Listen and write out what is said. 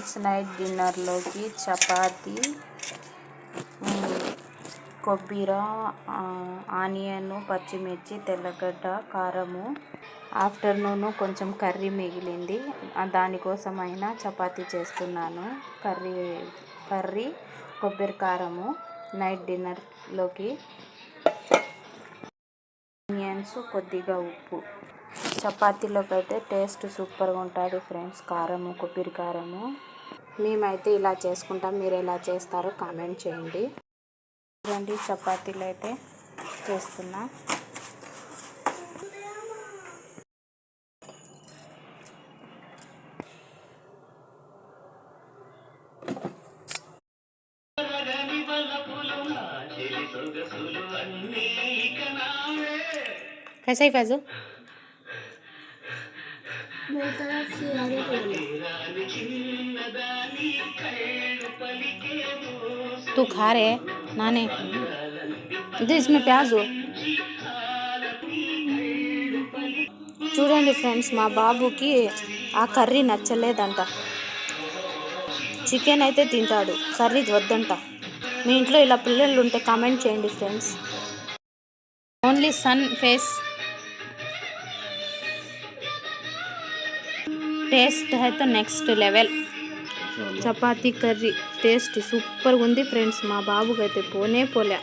Friends, night డిన్నర్లోకి chapati, కొబ్బరి, onion, పచ్చిమిర్చి, తెల్లగడ్డ, కారము. ఆఫ్టర్నూన్ కొంచెం కర్రీ మిగిలింది, దానికోసమైనా చపాతీ చేస్తున్నాను. కర్రీ కొబ్బరి కారము నైట్ డిన్నర్లోకి, ఆనియన్స్, కొద్దిగా ఉప్పు. చపాతీలోకి అయితే టేస్ట్ సూపర్గా ఉంటుంది ఫ్రెండ్స్, కారము, కొబ్బరి కారము. మేమైతే ఇలా చేసుకుంటాం, మీరు ఎలా చేస్తారో కామెంట్ చేయండి. చూడండి, చపాతీలు అయితే చేస్తున్నా. कैसा ही फैजू मेरी तरफ से तू खा रहे नाने ఇది इसमें प्याज हो. చూడండి ఫ్రెండ్స్, మా బాబుకి ఆ కర్రీ నచ్చలేదంట. చికెన్ అయితే తింటాడు, కర్రీ వద్దంట. మీ ఇంట్లో ఇలా పిల్లలు ఉంటే కామెంట్ చేయండి friends. Only sun face taste అయితే next level. Chapati curry taste సూపర్గా ఉంది ఫ్రెండ్స్. మా బాబుకి అయితే పోలే.